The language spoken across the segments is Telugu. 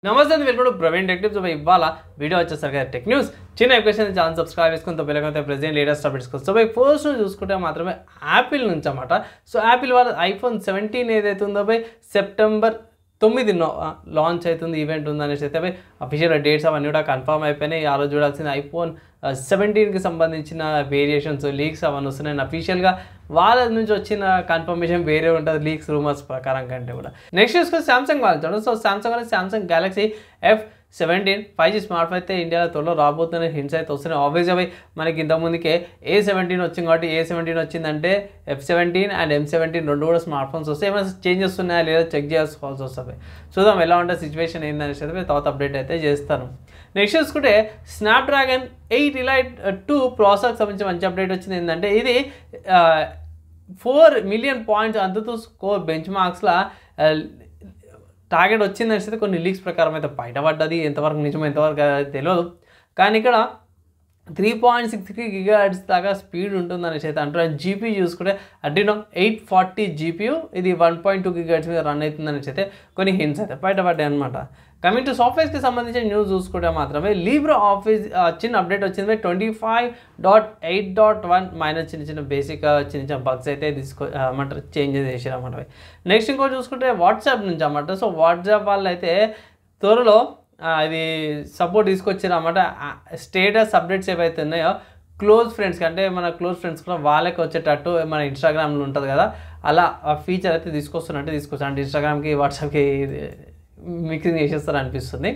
నమస్తే అండి, welcome to Praveen tech tips. ఇవాళ వీడియో వచ్చేసరికి టెక్ న్యూస్ చిన్న ఎక్వేషన్ ఛానల్ సబ్స్క్రైబ్ చేసుకుని బెల్లైకాన్ ప్రెజెంట్ లేటెస్ట్ అప్డేట్స్ కోసం. సో ఫస్ట్ చూసుకుంటే మాత్రమే యాపిల్ నుంచి అన్నమాట. సో యాపిల్ వాళ్ళ ఐఫోన్ 17 ఏదైతే ఉందో సెప్టెంబర్ 9 లాంచ్ అవుతుంది, ఈవెంట్ ఉంది అనేసి అయితే అఫీషియల్ డేట్స్ అవన్నీ కూడా కన్ఫర్మ్ అయిపోయినాయి. ఆ రోజు చూడాల్సిన ఐఫోన్ 17కి సంబంధించిన వేరియేషన్స్ లీక్స్ అవన్నీ వస్తున్నాయి. అఫీషియల్గా వాళ్ళ నుంచి వచ్చిన కన్ఫర్మేషన్ వేరే ఉంటుంది లీక్స్ రూమర్స్ ప్రకారం కంటే కూడా. నెక్స్ట్ చూసుకొని సామ్సంగ్ వాళ్ళు చూడండి. So Samsung Galaxy F17 5G smart phone అయితే ఇండియాలో త్వరలో రాబోతున్న హింట్స్ అయితే వస్తున్నాయి. ఆబ్వియస్గా మనకి ఇంతకుముందుకే A17 వచ్చింది కాబట్టి A17 వచ్చిందంటే F17 అండ్ M17 రెండు కూడా స్మార్ట్ ఫోన్స్ వస్తాయి. ఏమైనా చేంజెస్ ఉన్నాయా లేదా చెక్ చేసుకోవాల్సి వస్తుంది. చూద్దాం ఎలా ఉంటే సిచ్యువేషన్ ఏందనేసి అయితే తర్వాత అప్డేట్ అయితే చేస్తాను. నెక్స్ట్ చూసుకుంటే స్నాప్డ్రాగన్ 8 Elite 2 ప్రాసెసర్కి సంబంధించి మంచి అప్డేట్ వచ్చింది. ఏంటంటే ఇది 4 మిలియన్ పాయింట్స్ అందుతూ స్కోర్ బెంచ్ మార్క్స్లో టార్గెట్ వచ్చిందని అయితే కొన్ని లీక్స్ ప్రకారం అయితే బయటపడ్డది. ఎంతవరకు నిజమో ఎంతవరకు తెలియదు, కానీ ఇక్కడ 3.63 GHz దాకా స్పీడ్ ఉంటుందనేసి అయితే అంటారు. జీపీ చూసుకుంటే Adreno 840 GPU ఇది 1.2 GHz మీద రన్ అవుతుందనేసి అయితే కొన్ని హింట్స్ అయితే బయటపడ్డాయి అనమాట. కమింగ్ టు సాఫ్ట్వేర్స్కి సంబంధించిన న్యూస్ చూసుకుంటే మాత్రమే లిబ్రే ఆఫీస్ చిన్న అప్డేట్ వచ్చింది. 25.8.1 మైనస్ చిన్న బేసిక్ చిన్న బగ్స్ అయితే అన్నమాట చేంజెస్ చేసారు అన్నమాట. నెక్స్ట్ ఇంకోటి చూసుకుంటే వాట్సాప్ నుంచి అన్నమాట. సో వాట్సాప్ వాళ్ళు అయితే త్వరలో ఇది సపోర్ట్ తీసుకొచ్చారు అన్నమాట. స్టేటస్ అప్డేట్స్ ఏవైతే ఉన్నాయో క్లోజ్ ఫ్రెండ్స్కి, అంటే మన క్లోజ్ ఫ్రెండ్స్ కూడా వాళ్ళకి వచ్చేటట్టు మన ఇన్స్టాగ్రామ్లో ఉంటుంది కదా, అలా ఆ ఫీచర్ అయితే తీసుకొస్తున్నట్టు అంటే ఇన్స్టాగ్రామ్కి వాట్సాప్కి మిక్సింగ్ చేసేస్తారు అనిపిస్తుంది.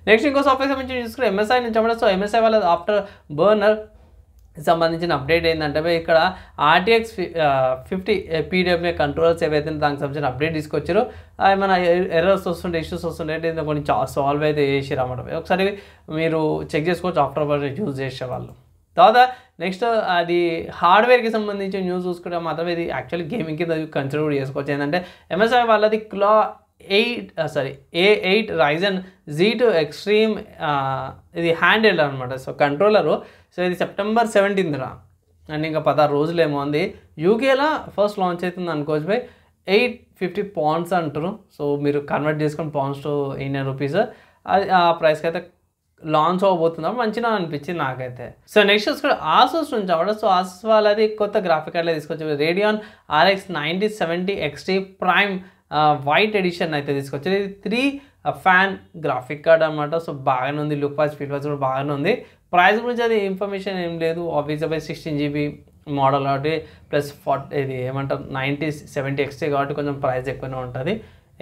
నెక్స్ట్ ఇంకో సాఫ్ట్వేర్ సంబంధించి చూసుకుంటే MSI నుంచి అన్నమాట. సో MSI వాళ్ళ ఆఫ్టర్ బర్నర్ సంబంధించిన అప్డేట్ ఏంటంటే ఇక్కడ RTX 50 PWM కంట్రోలర్స్ ఏవైతే దానికి సంబంధించిన అప్డేట్ తీసుకొచ్చారో ఏమైనా ఎర్రర్స్ వస్తుంటే ఇష్యూస్ వస్తుంటే కొన్ని సాల్వ్ అయితే చేసారు అన్నమాట. ఒకసారి మీరు చెక్ చేసుకోవచ్చు ఆఫ్టర్ బర్నర్ యూజ్ చేసేవాళ్ళు. తర్వాత నెక్స్ట్ అది హార్డ్వేర్కి సంబంధించిన న్యూస్ చూసుకుంటే మాత్రమే ఇది యాక్చువల్లీ గేమింగ్ కింద కన్సిడర్ కూడా చేసుకోవచ్చు. ఏంటంటే MSI వాళ్ళది A8 Ryzen Z2 Extreme ఇది హ్యాండ్ హెల్డ్ అనమాట. So controller. సో ఇది సెప్టెంబర్ 17 అండ్ ఇంకా 16 రోజులు ఏమో ఉంది. యూకేలో ఫస్ట్ లాంచ్ అవుతుంది అనుకోవచ్చు బై 850 పౌండ్స్ అంటారు. సో మీరు కన్వర్ట్ చేసుకొని పౌండ్స్ టు ఇండియన్ రూపీస్ అది ఆ ప్రైస్కి అయితే లాంచ్ అవ్వబోతుందా మంచిగా అనిపించింది నాకైతే. సో నెక్స్ట్ చూసుకుంటే ఆసూస్ నుంచి అవ్వడం. సో ఆసూస్ వాళ్ళది కొత్త గ్రాఫిక్ కార్డ్లో తీసుకొచ్చి Radeon RX 9070 XT Prime white edition అయితే తీసుకొచ్చింది. ఇది 3 ఫ్యాన్ గ్రాఫిక్ కార్డ్ అనమాట. సో బాగానే ఉంది, లుక్ వైజ్ ఫీల్ వైజ్ కూడా బాగానే ఉంది. ప్రైస్ గురించి అది ఇన్ఫర్మేషన్ ఏం లేదు. ఆబ్వియస్గా 16 GB మోడల్ కాబట్టి ప్లస్ ఇది ఏమంటారు 9070 XT కాబట్టి కొంచెం ప్రైస్ ఎక్కువనే ఉంటుంది.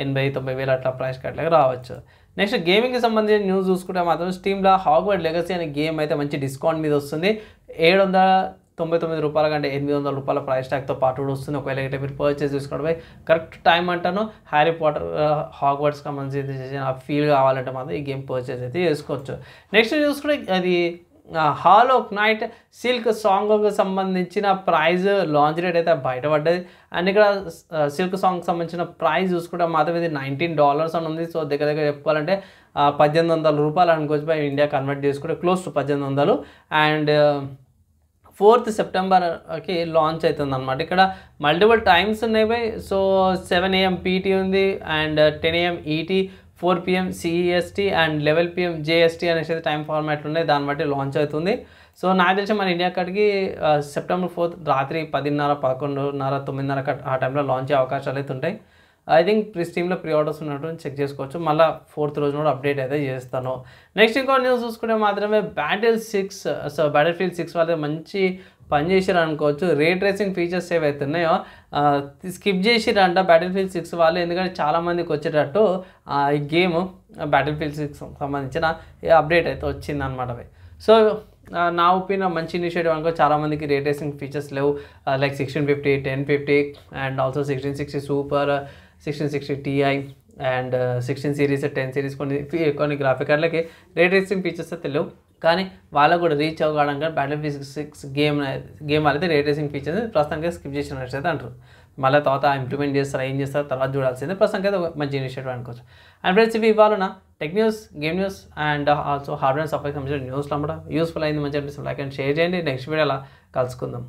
80-90 వేలు అట్లా ప్రైస్ కట్లకి రావచ్చు. నెక్స్ట్ గేమింగ్కి సంబంధించిన న్యూస్ చూసుకుంటే మాత్రం స్టీమ్లో హాగ్వర్డ్స్ లెగసీ అనే గేమ్ అయితే మంచి డిస్కౌంట్ మీద వస్తుంది. 799 రూపాయల కంటే 800 రూపాయల ప్రైస్ ట్యాగ్తో పాటు కూడా వస్తుంది. ఒకవేళ అయితే మీరు పర్చేస్ చేసుకోవడం కరెక్ట్ టైం అంటాను. హ్యారీ పాటర్ హాగ్వర్డ్స్కి సంబంధించి ఆ ఫీల్ కావాలంటే మాత్రం ఈ గేమ్ పర్చేస్ అయితే చేసుకోవచ్చు. నెక్స్ట్ చూసుకుంటే అది హాలో నైట్ సిల్క్ సాంగ్కి సంబంధించిన ప్రైజ్ లాంచ్ రేట్ అయితే బయటపడ్డది. అండ్ ఇక్కడ సిల్క్ సాంగ్కి సంబంధించిన ప్రైస్ చూసుకుంటే మాత్రం ఇది $19 అని ఉంది. సో దగ్గర చెప్పుకోవాలంటే 1800 రూపాయలు అనుకోవచ్చు బై ఇండియా కన్వర్ట్ చేసుకుంటే క్లోజ్ టు 1800. అండ్ 4th సెప్టెంబర్కి లాంచ్ అవుతుంది అనమాట. ఇక్కడ మల్టిపుల్ టైమ్స్ ఉన్నాయి బై. సో 7 AM PT ఉంది and 10 AM ET, 4 PM CEST and 11 PM JST అనేసి టైం ఫార్మాట్ ఉన్నాయి. దాన్ని బట్టి లాంచ్ అవుతుంది. సో నాకు తెలిసి మన ఇండియా కాడికి సెప్టెంబర్ 4th రాత్రి 10:30, 11:30, 9:30 ఆ టైంలో లాంచ్ అయ్యే అవకాశాలు అయితే ఉంటాయి. ఐ థింక్ స్టీమ్లో ప్రీ ఆర్డర్స్ ఉన్నట్టు చెక్ చేసుకోవచ్చు. మళ్ళీ 4th రోజు కూడా అప్డేట్ అయితే చేస్తాను. నెక్స్ట్ ఇంకో న్యూస్ చూసుకుంటే మాత్రమే Battlefield 6 వాళ్ళే మంచి పని చేసారు అనుకోవచ్చు. రే ట్రేసింగ్ ఫీచర్స్ ఏవైతే ఉన్నాయో స్కిప్ చేసిరంట Battlefield 6 వాళ్ళు, ఎందుకంటే చాలామందికి వచ్చేటట్టు ఈ గేమ్ Battlefield 6 సంబంధించిన అప్డేట్ అయితే వచ్చిందనమాట. సో నా ఒపీనియన్ మంచి ఇనిషియేటివ్ అనుకో. చాలామందికి రే ట్రేసింగ్ ఫీచర్స్ లేవు, like 1650, 1050 and also 1660 super, 1660 Ti and 16 series, 10 series కొన్ని గ్రాఫిక్ కార్డులకి రే ట్రేసింగ్ ఫీచర్స్ అయితే లేవు. కానీ వాళ్ళకు కూడా రీచ్ అవ్వడానికి Battlefield 6 గేమ్ వాళ్ళైతే రే ట్రేసింగ్ ఫీచర్స్ ప్రస్తుతానికి స్కిప్ చేసినట్టు అయితే అంటారు. మళ్ళీ తర్వాత ఇంప్లిమెంట్ చేస్తారా ఏం చేస్తారో తర్వాత చూడాల్సిందే. ప్రస్తుతానికి అయితే మంచి ఇనిషియేటివ్ అనుకోవచ్చు. అండ్ ఫ్రెండ్స్ ఇవి ఇవ్వాలన్నా tech news, game news and also hardware software సంబంధించిన న్యూస్లో అన్నమాట. యూస్ఫుల్ అయింది, మంచి అనిపిస్తుంది లైక్ అండ్ షేర్ చేయండి. నెక్స్ట్ వీడియోలో కలుసుకుందాం.